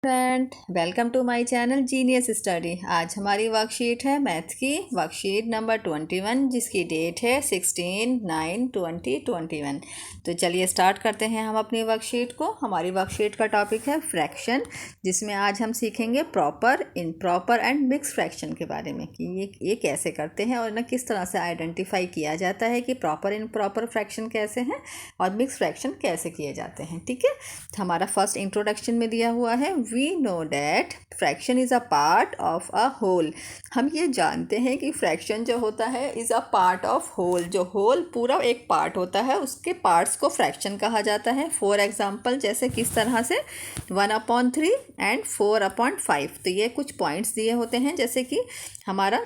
Friend, welcome to my channel Genius Study. आज हमारी worksheet है मैथ की वर्कशीट नंबर 21, जिसकी डेट है 16/9/2021। तो चलिए स्टार्ट करते हैं हम अपनी वर्कशीट को। हमारी वर्कशीट का टॉपिक है फ्रैक्शन, जिसमें आज हम सीखेंगे proper, improper and mix fraction के बारे में कि ये कैसे करते हैं और ना किस तरह से आइडेंटिफाई किया जाता है कि प्रॉपर इम्प्रॉपर फ्रैक्शन कैसे हैं और मिक्स फ्रैक्शन कैसे किए जाते हैं। ठीक है, हमारा फर्स्ट इंट्रोडक्शन में दिया हुआ है we know that fraction is a part of a whole. हम ये जानते हैं कि फ्रैक्शन जो होता है is a part of whole. जो होल पूरा एक पार्ट होता है, उसके पार्ट्स को फ्रैक्शन कहा जाता है। फॉर एग्जाम्पल, जैसे किस तरह से 1/3 एंड 4/5। तो ये कुछ पॉइंट्स दिए होते हैं, जैसे कि हमारा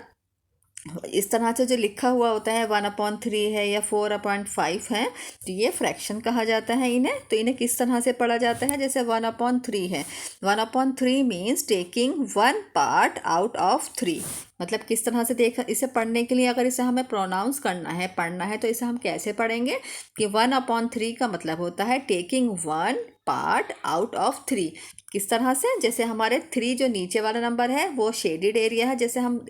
इस तरह से जो लिखा हुआ होता है 1/3 है या 4/5 है, तो ये फ्रैक्शन कहा जाता है इन्हें। तो इन्हें किस तरह से पढ़ा जाता है, जैसे 1/3 है, 1/3 means taking 1 part out of 3। मतलब किस तरह से देख, इसे पढ़ने के लिए अगर इसे हमें प्रोनाउंस करना है, पढ़ना है, तो इसे हम कैसे पढ़ेंगे कि 1/3 का मतलब होता है टेकिंग 1 पार्ट आउट ऑफ 3। किस तरह से, जैसे हमारे 3 जो नीचे वाला नंबर है वो शेडेड एरिया है, जैसे हम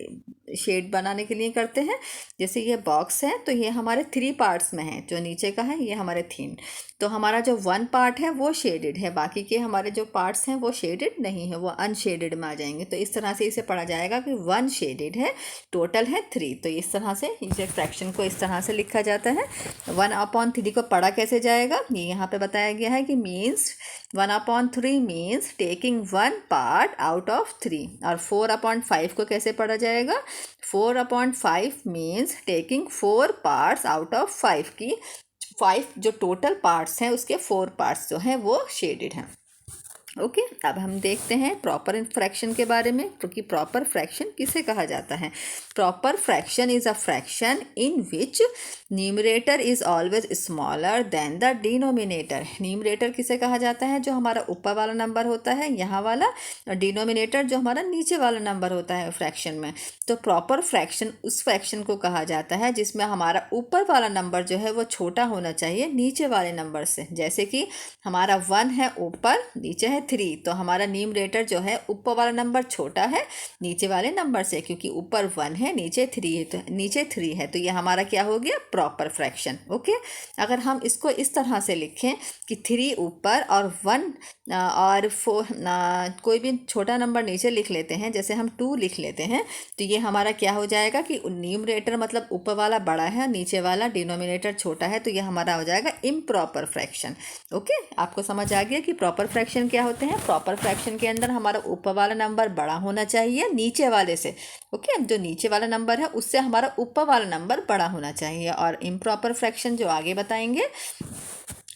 शेड बनाने के लिए करते हैं। जैसे ये बॉक्स है तो ये हमारे 3 पार्ट्स में है, जो नीचे का है ये हमारे 3। तो हमारा जो 1 पार्ट है वो शेडेड है, बाकी के हमारे जो पार्ट्स हैं वो शेडेड नहीं है, वो अनशेडेड में आ जाएंगे। तो इस तरह से इसे पढ़ा जाएगा कि 1 शेडेड है, टोटल है 3। तो इस तरह से इसे फ्रैक्शन को इस तरह से लिखा जाता है। 1/3 को पढ़ा कैसे जाएगा, ये यहाँ पे बताया गया है कि means 1/3 means taking 1 part out of 3। और 4/5 को कैसे पढ़ा जाएगा, 4/5 means taking 4 parts out of 5 की 5 जो टोटल पार्ट्स हैं उसके 4 पार्ट्स जो हैं वो शेडेड हैं। ओके, अब हम देखते हैं प्रॉपर फ्रैक्शन के बारे में। क्योंकि प्रॉपर फ्रैक्शन किसे कहा जाता है, proper fraction is a fraction in which numerator is always smaller than the denominator. Numerator किसे कहा जाता है, जो हमारा ऊपर वाला नंबर होता है यहाँ वाला, और डिनोमिनेटर जो हमारा नीचे वाला नंबर होता है फ्रैक्शन में। तो प्रॉपर फ्रैक्शन उस फ्रैक्शन को कहा जाता है जिसमें हमारा ऊपर वाला नंबर जो है वो छोटा होना चाहिए नीचे वाले नंबर से। जैसे कि हमारा 1 है ऊपर, नीचे है 3, तो हमारा न्यूमरेटर जो है ऊपर वाला नंबर छोटा है नीचे वाले नंबर से, क्योंकि ऊपर 1 है नीचे 3 है, तो नीचे 3 है, तो ये हमारा क्या हो गया, प्रॉपर फ्रैक्शन। ओके, अगर हम इसको इस तरह से लिखें कि 3 ऊपर और 1 और 4 कोई भी छोटा नंबर नीचे लिख लेते हैं, जैसे हम 2 लिख लेते हैं, तो ये हमारा क्या हो जाएगा कि न्यूमरेटर मतलब ऊपर वाला बड़ा है, नीचे वाला डिनोमिनेटर छोटा है, तो ये हमारा हो जाएगा इम्प्रॉपर फ्रैक्शन। ओके, आपको समझ आ गया कि प्रॉपर फ्रैक्शन क्या होते हैं। प्रॉपर फ्रैक्शन के अंदर हमारा ऊपर वाला नंबर बड़ा होना चाहिए नीचे वाले से। ओके, जो नीचे वाला नंबर है उससे हमारा ऊपर वाला नंबर बड़ा होना चाहिए। और इम्प्रॉपर फ्रैक्शन जो आगे बताएंगे।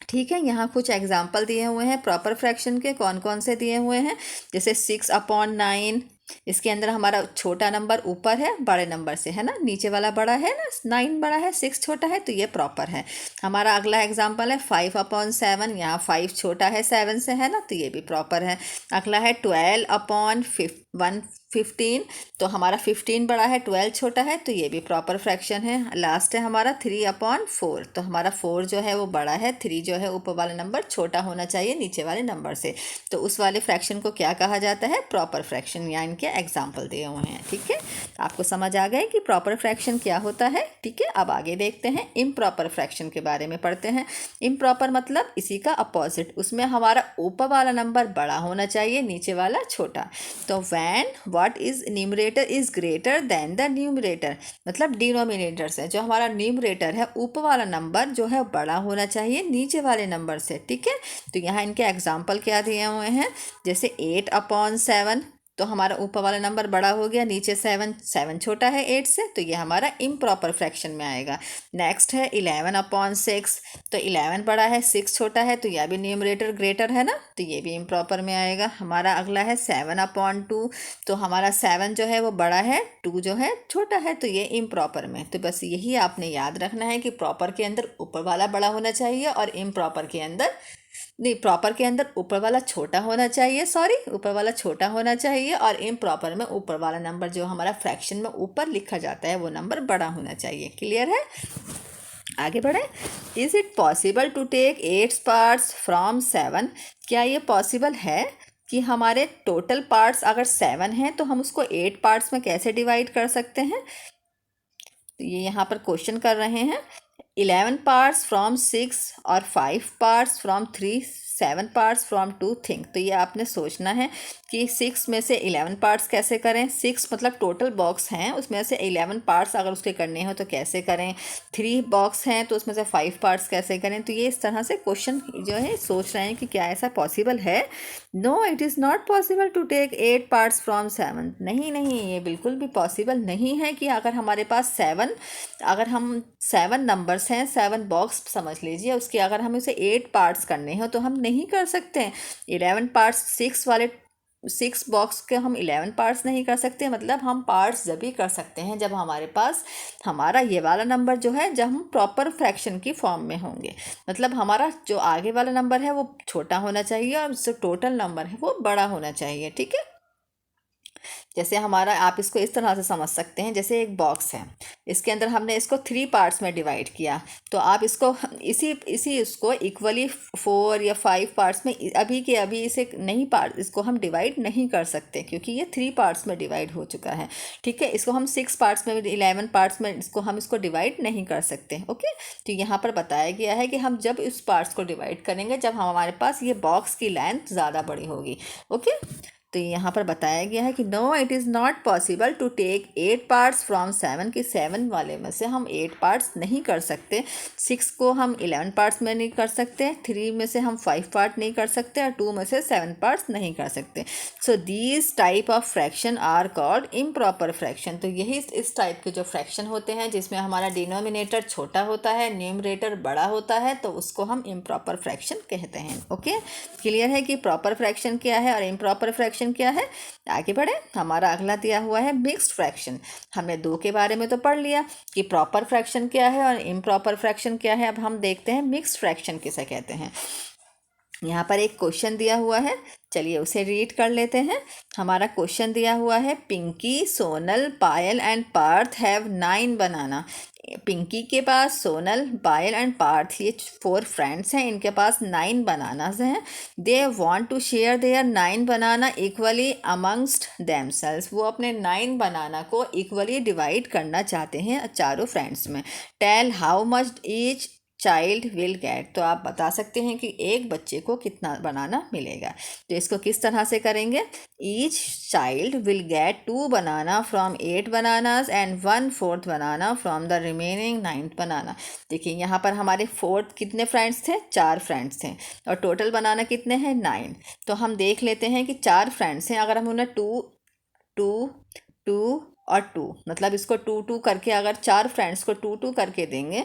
ठीक है, यहाँ कुछ एग्जाम्पल दिए हुए हैं प्रॉपर फ्रैक्शन के, कौन कौन से दिए हुए हैं। जैसे 6/9, इसके अंदर हमारा छोटा नंबर ऊपर है बड़े नंबर से, है ना, नीचे वाला बड़ा है ना, 9 बड़ा है 6 छोटा है, तो ये प्रॉपर है। हमारा अगला एग्जाम्पल है 5/7, यहाँ 5 छोटा है 7 से, है ना, तो ये भी प्रॉपर है। अगला है 12/115, तो हमारा 15 बड़ा है 12 छोटा है, तो ये भी प्रॉपर फ्रैक्शन है। लास्ट है हमारा 3/4, तो हमारा 4 जो है वो बड़ा है, 3 जो है ऊपर वाला नंबर छोटा होना चाहिए नीचे वाले नंबर से। तो उस वाले फ्रैक्शन को क्या कहा जाता है, प्रॉपर फ्रैक्शन, या इनके एग्जाम्पल दिए हुए हैं। ठीक है, आपको समझ आ गए कि प्रॉपर फ्रैक्शन क्या होता है। ठीक है, अब आगे देखते हैं इम्प्रॉपर फ्रैक्शन के बारे में पढ़ते हैं। इम्प्रॉपर मतलब इसी का अपोजिट, उसमें हमारा ऊपर वाला नंबर बड़ा होना चाहिए नीचे वाला छोटा। तो when what is numerator is greater than the numerator, मतलब डिनोमिनेटर से जो हमारा न्यूमरेटर है ऊपर वाला नंबर जो है बड़ा होना चाहिए नीचे वाले नंबर से। ठीक है, तो यहाँ इनके एग्जाम्पल क्या दिए हुए हैं, जैसे 8/7, तो हमारा ऊपर वाला नंबर बड़ा हो गया, नीचे 7 छोटा है 8 से, तो ये हमारा इम्प्रॉपर फ्रैक्शन में आएगा। नेक्स्ट है 11/6, तो 11 बड़ा है 6 छोटा है, तो यह भी न्यूमरेटर ग्रेटर है ना, तो ये भी इम्प्रॉपर में आएगा। हमारा अगला है 7/2, तो हमारा 7 जो है वो बड़ा है, 2 जो है छोटा है, तो ये इम्प्रॉपर में। तो बस यही आपने याद रखना है कि प्रॉपर के अंदर ऊपर वाला बड़ा होना चाहिए और इम्प्रॉपर के अंदर नहीं, प्रॉपर के अंदर ऊपर वाला छोटा होना चाहिए, ऊपर वाला छोटा होना चाहिए, और इम्प्रॉपर में ऊपर वाला नंबर जो हमारा फ्रैक्शन में ऊपर लिखा जाता है वो नंबर बड़ा होना चाहिए। क्लियर है, आगे बढ़े। Is it possible to take 8 parts from 7, क्या ये पॉसिबल है कि हमारे टोटल पार्ट्स अगर 7 हैं तो हम उसको 8 पार्ट्स में कैसे डिवाइड कर सकते हैं। तो ये यहाँ पर क्वेश्चन कर रहे हैं 11 पार्ट्स फ्रॉम 6 और 5 parts from 3, 7 parts from 2 think. तो ये आपने सोचना है कि 6 में से 11 पार्ट्स कैसे करें। 6 मतलब टोटल बॉक्स हैं, उसमें से 11 पार्ट्स अगर उसके करने हो तो कैसे करें। 3 बॉक्स हैं तो उसमें से 5 पार्ट्स कैसे करें। तो ये इस तरह से क्वेश्चन जो है सोच रहे हैं कि क्या ऐसा पॉसिबल है। No, it is not possible to take 8 parts from 7। नहीं, ये बिल्कुल भी पॉसिबल नहीं है कि अगर हमारे पास 7, अगर हम 7 नंबर्स हैं, 7 बॉक्स समझ लीजिए, उसके अगर हमें उसे 8 पार्ट्स करने हो तो हम नहीं कर सकते। 11 पार्ट्स 6 वाले 6 बॉक्स के हम 11 पार्ट्स नहीं कर सकते। मतलब हम पार्ट्स जब भी कर सकते हैं जब हमारे पास हमारा ये वाला नंबर जो है, जब हम प्रॉपर फ्रैक्शन की फॉर्म में होंगे। मतलब हमारा जो आगे वाला नंबर है वो छोटा होना चाहिए और जो टोटल नंबर है वो बड़ा होना चाहिए। ठीक है, जैसे हमारा, आप इसको इस तरह से समझ सकते हैं, जैसे एक बॉक्स है, इसके अंदर हमने इसको 3 पार्ट्स में डिवाइड किया, तो आप इसको इसी उसको इक्वली 4 या 5 पार्ट्स में अभी के अभी इसे नहीं पार्ट इसको हम डिवाइड नहीं कर सकते क्योंकि ये 3 पार्ट्स में डिवाइड हो चुका है। ठीक है, इसको हम 6 पार्ट्स में 11 पार्ट्स में हम इसको डिवाइड नहीं कर सकते। ओके, तो यहाँ पर बताया गया है कि हम जब इस पार्ट्स को डिवाइड करेंगे जब हमारे पास ये बॉक्स की लेंथ ज़्यादा बड़ी होगी। ओके, तो यहाँ पर बताया गया है कि no, it is not possible to take 8 parts from 7, कि 7 वाले में से हम 8 पार्ट्स नहीं कर सकते। 6 को हम 11 पार्ट्स में नहीं कर सकते, 3 में से हम 5 पार्ट नहीं कर सकते और 2 में से 7 पार्ट्स नहीं कर सकते। So these type of fraction are called improper fraction. तो यही इस टाइप के जो फ्रैक्शन होते हैं जिसमें हमारा डिनोमिनेटर छोटा होता है, न्यूमरेटर बड़ा होता है, तो उसको हम इम्प्रॉपर फ्रैक्शन कहते हैं। ओके, क्लियर है कि प्रॉपर फ्रैक्शन क्या है और इम्प्रॉपर फ्रैक्शन क्या है। आगे बढ़े, हमारा अगला दिया हुआ है मिक्स्ड फ्रैक्शन। हमने 2 के बारे में तो पढ़ लिया कि प्रॉपर फ्रैक्शन क्या है और इम्प्रॉपर फ्रैक्शन क्या है। अब हम देखते हैं मिक्स्ड फ्रैक्शन किसे कहते हैं। यहाँ पर एक क्वेश्चन दिया हुआ है, चलिए उसे रीड कर लेते हैं। हमारा क्वेश्चन दिया हुआ है Pinky, Sonal, Payal and Parth have 9 banana. Pinky के पास सोनल, पायल एंड पार्थ, ये 4 फ्रेंड्स हैं, इनके पास 9 बनानास हैं। They want to share their 9 banana equally amongst themselves. वो अपने 9 बनाना को इक्वली डिवाइड करना चाहते हैं चारों फ्रेंड्स में। Tell how much each child will get. तो आप बता सकते हैं कि एक बच्चे को कितना बनाना मिलेगा। तो इसको किस तरह से करेंगे। Each child will gate 2 banana from 8 bananas and 1/4 banana from the remaining 9 बनाना। देखिए यहाँ पर हमारे 4 कितने फ्रेंड्स थे, 4 फ्रेंड्स थे और टोटल बनाना कितने हैं, 9। तो हम देख लेते हैं कि 4 फ्रेंड्स हैं, अगर हम उन्हें 2 2 2 और 2, मतलब इसको 2 2 करके अगर 4 फ्रेंड्स को 2 2 करके देंगे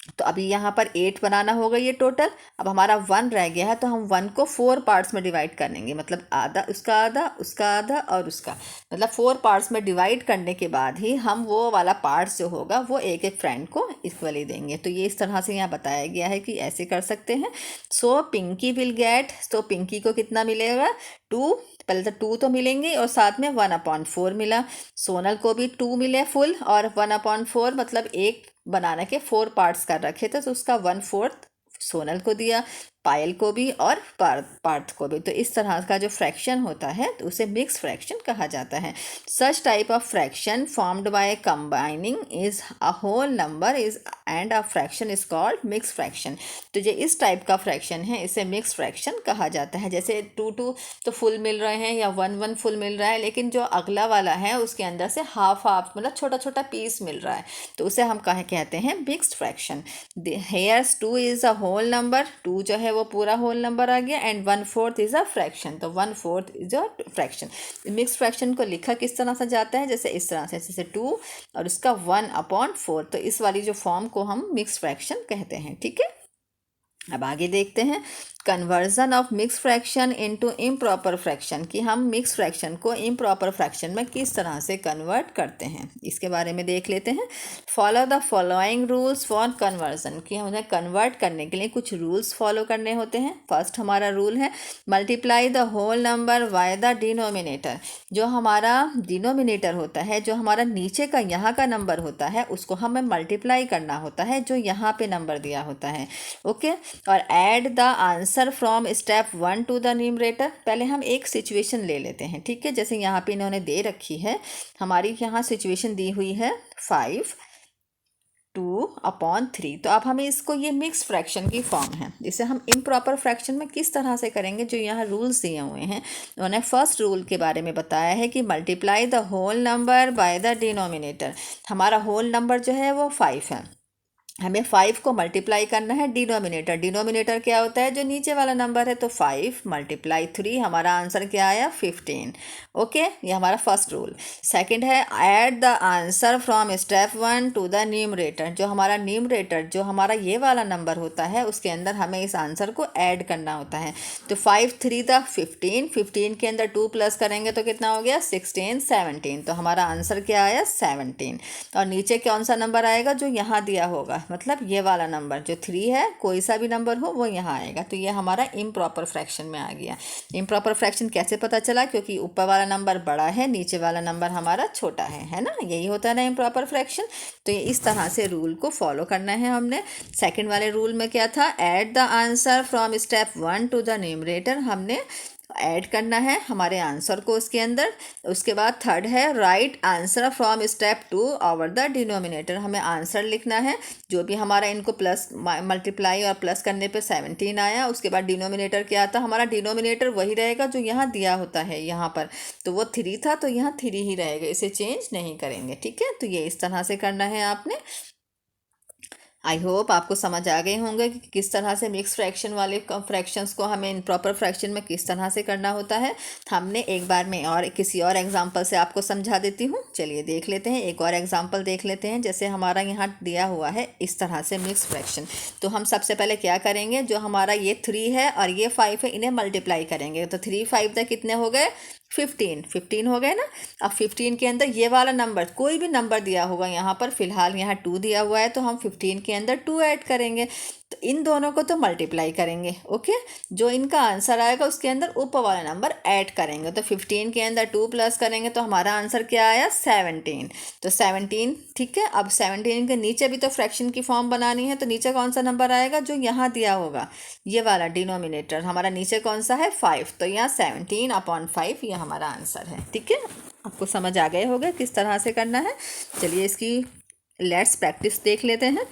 तो अभी यहाँ पर 8 बनाना होगा ये टोटल। अब हमारा 1 रह गया है तो हम 1 को 4 पार्ट्स में डिवाइड करेंगे, मतलब आधा उसका आधा उसका आधा और उसका, मतलब 4 पार्ट्स में डिवाइड करने के बाद ही हम वो वाला पार्ट्स जो होगा वो एक एक फ्रेंड को इक्वली देंगे। तो ये इस तरह से यहाँ बताया गया है कि ऐसे कर सकते हैं। सो पिंकी विल गेट, तो पिंकी को कितना मिलेगा, 2, पहले तो 2 तो मिलेंगे और साथ में 1/4 मिला। सोनल को भी 2 मिले फुल और 1/4, मतलब एक बनाना के 4 पार्ट्स कर रखे थे तो उसका 1/4 सोनल को दिया, पायल को भी और पार्थ को भी। तो इस तरह का जो फ्रैक्शन होता है तो उसे मिक्स फ्रैक्शन कहा जाता है। Such type of fraction formed by combining is a whole number is and a fraction is called mix fraction. तो जो इस टाइप का फ्रैक्शन है इसे मिक्स फ्रैक्शन कहा जाता है। जैसे 2 2 तो फुल मिल रहे हैं या 1 1 फुल मिल रहा है, लेकिन जो अगला वाला है उसके अंदर से हाफ हाफ, मतलब छोटा छोटा पीस मिल रहा है, तो उसे हम कहते हैं mixed fraction. Here's 2 is a whole number, 2 जो है वो पूरा होल नंबर आ गया एंड 1/4 इज अ फ्रैक्शन, तो 1/4 is a fraction. Mix fraction को लिखा किस तरह से जाता है, जैसे इस तरह से, जैसे 2 और उसका 1/4, तो इस वाली जो फॉर्म को हम मिक्स फ्रैक्शन कहते हैं। ठीक है, अब आगे देखते हैं conversion of mix fraction into improper fraction, कि हम मिक्स फ्रैक्शन को इम्प्रॉपर फ्रैक्शन में किस तरह से कन्वर्ट करते हैं, इसके बारे में देख लेते हैं। Follow the following rules for conversion, कि हमें कन्वर्ट करने के लिए कुछ रूल्स फॉलो करने होते हैं। फर्स्ट हमारा रूल है multiply the whole number by the denominator. जो हमारा डिनोमिनेटर होता है, जो हमारा नीचे का यहाँ का नंबर होता है, उसको हमें मल्टीप्लाई करना होता है जो यहाँ पे नंबर दिया होता है। ओके, और add the answer answer from step 1 to the numerator. पहले हम एक सिचुएशन ले लेते हैं, ठीक है। जैसे यहाँ पे इन्होंने दे रखी है, हमारी यहाँ सिचुएशन दी हुई है 5/2/3। तो अब हमें इसको, ये मिक्स फ्रैक्शन की फॉर्म है, इसे हम इम्प्रॉपर फ्रैक्शन में किस तरह से करेंगे। जो यहाँ रूल्स दिए हुए हैं, उन्होंने फर्स्ट रूल के बारे में बताया है कि multiply the whole number by the denominator. हमारा होल नंबर जो है वो 5 है, हमें 5 को मल्टीप्लाई करना है डिनोमिनेटर। डिनोमिनेटर क्या होता है, जो नीचे वाला नंबर है। तो 5 × 3, हमारा आंसर क्या आया 15। ओके, ये हमारा फर्स्ट रूल। सेकंड है add the answer from step 1 to the numerator. जो हमारा न्यूमरेटर, जो हमारा ये वाला नंबर होता है, उसके अंदर हमें इस आंसर को ऐड करना होता है। तो 5 3 द 15, 15 के अंदर 2 प्लस करेंगे तो कितना हो गया 16 17। तो हमारा आंसर क्या आया 17। और नीचे कौन सा नंबर आएगा, जो यहाँ दिया होगा, मतलब ये वाला नंबर जो 3 है, कोई सा भी नंबर हो वो यहाँ आएगा। तो ये हमारा इम्प्रॉपर फ्रैक्शन में आ गया। इम्प्रॉपर फ्रैक्शन कैसे पता चला, क्योंकि ऊपर वाला नंबर बड़ा है, नीचे वाला नंबर हमारा छोटा है ना। यही होता है ना इम्प्रॉपर फ्रैक्शन। तो ये इस तरह से रूल को फॉलो करना है हमने। सेकंड वाले रूल में क्या था, add the answer from step 1 to the numerator. हमने ऐड करना है हमारे आंसर को उसके अंदर। उसके बाद थर्ड है right answer from step 2 over the denominator. हमें आंसर लिखना है, जो भी हमारा इनको प्लस मल्टीप्लाई और प्लस करने पे 17 आया। उसके बाद डिनोमिनेटर क्या आता, हमारा डिनोमिनेटर वही रहेगा जो यहाँ दिया होता है यहाँ पर। तो वो 3 था, तो यहाँ 3 ही रहेगा, इसे चेंज नहीं करेंगे, ठीक है। तो ये इस तरह से करना है आपने। आई होप आपको समझ आ गए होंगे कि किस तरह से मिक्स फ्रैक्शन वाले फ्रैक्शंस को हमें इम्प्रॉपर फ्रैक्शन में किस तरह से करना होता है। हमने एक बार में और किसी और एग्जांपल से आपको समझा देती हूँ। चलिए देख लेते हैं, एक और एग्जांपल देख लेते हैं। जैसे हमारा यहाँ दिया हुआ है इस तरह से मिक्स फ्रैक्शन। तो हम सबसे पहले क्या करेंगे, जो हमारा ये 3 है और ये 5 है, इन्हें मल्टीप्लाई करेंगे। तो 3 5 तक कितने हो गए 15 हो गए ना। अब 15 के अंदर ये वाला नंबर, कोई भी नंबर दिया होगा यहाँ पर, फिलहाल यहाँ 2 दिया हुआ है, तो हम 15 के अंदर 2 ऐड करेंगे। तो इन दोनों को तो मल्टीप्लाई करेंगे। ओके, जो इनका आंसर आएगा उसके अंदर ऊपर वाला नंबर ऐड करेंगे। तो 15 के अंदर 2 प्लस करेंगे तो हमारा आंसर क्या आया 17। तो 17, ठीक है। अब 17 के नीचे भी तो फ्रैक्शन की फॉर्म बनानी है। तो नीचे कौन सा नंबर आएगा, जो यहाँ दिया होगा, ये वाला डिनोमिनेटर। हमारा नीचे कौन सा है 5। तो यहाँ 17/5 ये हमारा आंसर है, ठीक है। आपको समझ आ गए होगा किस तरह से करना है। चलिए इसकी लेट्स प्रैक्टिस देख लेते हैं।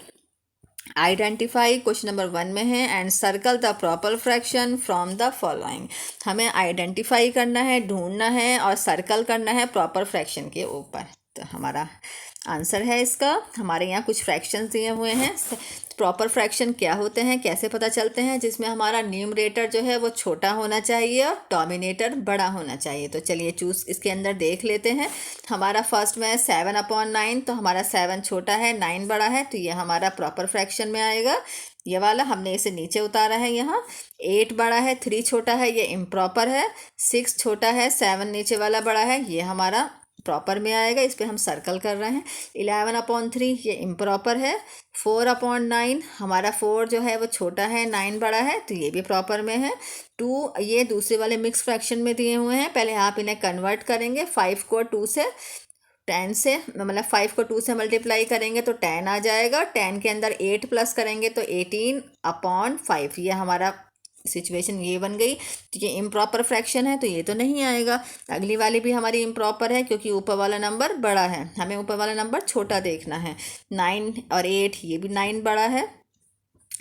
आइडेंटिफाई क्वेश्चन नंबर 1 में है and circle the proper fraction from the following. हमें आइडेंटिफाई करना है, ढूंढना है और सर्कल करना है प्रॉपर फ्रैक्शन के ऊपर। तो हमारा आंसर है इसका, हमारे यहाँ कुछ फ्रैक्शंस दिए हुए हैं। प्रॉपर फ्रैक्शन क्या होते हैं, कैसे पता चलते हैं, जिसमें हमारा न्यूमरेटर जो है वो छोटा होना चाहिए और डोमिनेटर बड़ा होना चाहिए। तो चलिए चूज इसके अंदर देख लेते हैं। हमारा फर्स्ट में 7/9, तो हमारा 7 छोटा है, 9 बड़ा है, तो ये हमारा प्रॉपर फ्रैक्शन में आएगा। ये वाला हमने इसे नीचे उतारा है। यहाँ 8 बड़ा है, 3 छोटा है, ये इम्प्रॉपर है। 6 छोटा है, 7 नीचे वाला बड़ा है, ये हमारा प्रॉपर में आएगा, इस पर हम सर्कल कर रहे हैं। 11/3 ये इम्प्रॉपर है। 4/9 हमारा 4 जो है वो छोटा है, 9 बड़ा है, तो ये भी प्रॉपर में है। 2 ये दूसरे वाले मिक्स फ्रैक्शन में दिए हुए हैं। पहले आप इन्हें कन्वर्ट करेंगे। 5 को 2 से 10 से, मतलब 5 को 2 से मल्टीप्लाई करेंगे तो 10 आ जाएगा। 10 के अंदर 8 प्लस करेंगे तो 18/5 ये हमारा सिचुएशन ये बन गई। तो ये इम्प्रॉपर फ्रैक्शन है, तो ये तो नहीं आएगा। अगली वाली भी हमारी इम्प्रॉपर है, क्योंकि ऊपर वाला नंबर बड़ा है, हमें ऊपर वाला नंबर छोटा देखना है। 9 और 8 ये भी 9 बड़ा है।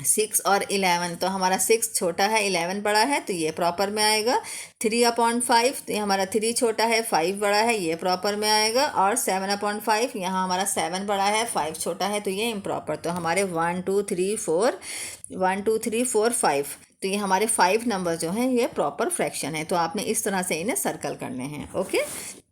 6 और 11 तो हमारा 6 छोटा है, 11 बड़ा है, तो ये प्रॉपर में आएगा। 3/5 तो ये हमारा 3 छोटा है, 5 बड़ा है, ये प्रॉपर में आएगा। और 7/5 यहाँ हमारा 7 बड़ा है, 5 छोटा है, तो ये इम्प्रॉपर। तो हमारे 1 2 3 4 5 तो ये हमारे 5 नंबर जो हैं ये प्रॉपर फ्रैक्शन है। तो आपने इस तरह से इन्हें सर्कल करने हैं। ओके,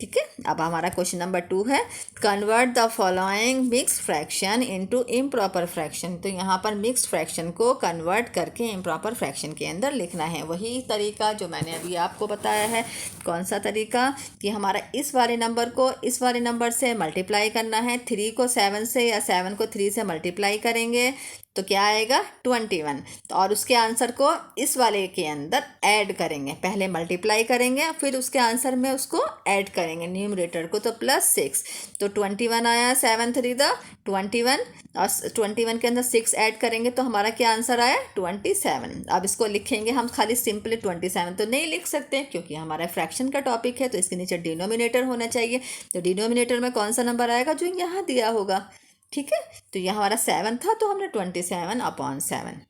ठीक है। अब हमारा क्वेश्चन नंबर 2 है convert the following mix fraction into improper fraction. तो यहाँ पर मिक्स फ्रैक्शन को कन्वर्ट करके इम्प्रॉपर फ्रैक्शन के अंदर लिखना है। वही तरीका जो मैंने अभी आपको बताया है। कौन सा तरीका, कि हमारा इस वाले नंबर को इस वाले नंबर से मल्टीप्लाई करना है। 3 को 7 से या 7 को 3 से मल्टीप्लाई करेंगे तो क्या आएगा 21। तो और उसके आंसर को इस वाले के अंदर ऐड करेंगे। पहले मल्टीप्लाई करेंगे, फिर उसके आंसर में उसको ऐड करेंगे। करेंगे न्यूमरेटर को, तो +6, तो 21 आया, 7 3 21, और 21 के अंदर 6 ऐड करेंगे तो हमारा क्या आंसर आया 27। अब इसको लिखेंगे हम खाली सिंपली 27 तो नहीं लिख सकते क्योंकि हमारा फ्रैक्शन का टॉपिक है, तो इसके नीचे डिनोमिनेटर होना चाहिए। तो डिनोमिनेटर में कौन सा नंबर आएगा, जो यहाँ दिया होगा। ठीक है, तो यह हमारा 7 था तो हमने 27/7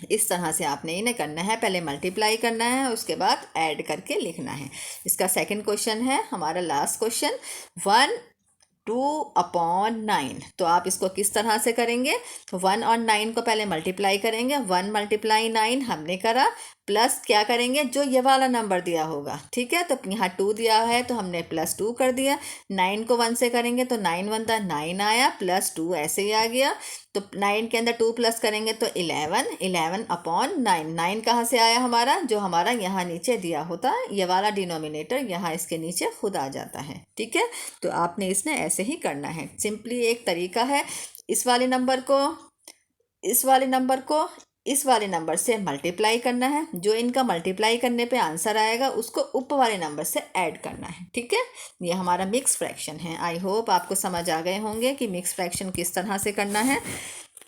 इस तरह से आपने इन्हें करना है। पहले मल्टीप्लाई करना है, उसके बाद ऐड करके लिखना है। इसका सेकंड क्वेश्चन है हमारा लास्ट क्वेश्चन, 1/2/9। तो आप इसको किस तरह से करेंगे, 1 और 9 को पहले मल्टीप्लाई करेंगे। 1 × 9 हमने करा, प्लस क्या करेंगे, जो ये वाला नंबर दिया होगा। ठीक है, तो यहाँ 2 दिया है तो हमने +2 कर दिया। 9 को 1 से करेंगे तो 9 1 9 आया, +2 ऐसे ही आ गया। तो 9 के अंदर 2 प्लस करेंगे तो 11/9। 9 कहाँ से आया हमारा, जो हमारा यहाँ नीचे दिया होता है, ये वाला डिनोमिनेटर यहाँ इसके नीचे खुद आ जाता है। ठीक है, तो आपने इसने ऐसे ही करना है। सिंपली एक तरीका है, इस वाले नंबर को इस वाले नंबर से मल्टीप्लाई करना है, जो इनका मल्टीप्लाई करने पे आंसर आएगा उसको ऊपर वाले नंबर से ऐड करना है। ठीक है, ये हमारा मिक्स फ्रैक्शन है। आई होप आपको समझ आ गए होंगे कि मिक्स फ्रैक्शन किस तरह से करना है।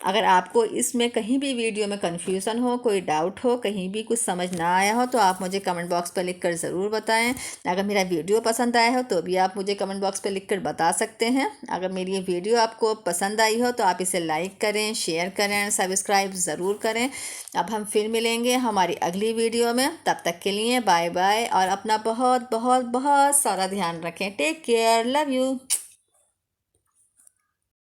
अगर आपको इसमें कहीं भी वीडियो में कन्फ्यूज़न हो, कोई डाउट हो, कहीं भी कुछ समझ ना आया हो, तो आप मुझे कमेंट बॉक्स पर लिखकर ज़रूर बताएं। अगर मेरा वीडियो पसंद आया हो तो भी आप मुझे कमेंट बॉक्स पर लिखकर बता सकते हैं। अगर मेरी ये वीडियो आपको पसंद आई हो तो आप इसे लाइक करें, शेयर करें, सब्सक्राइब ज़रूर करें। अब हम फिर मिलेंगे हमारी अगली वीडियो में, तब तक के लिए बाय बाय, और अपना बहुत बहुत बहुत सारा ध्यान रखें। Take care, love you.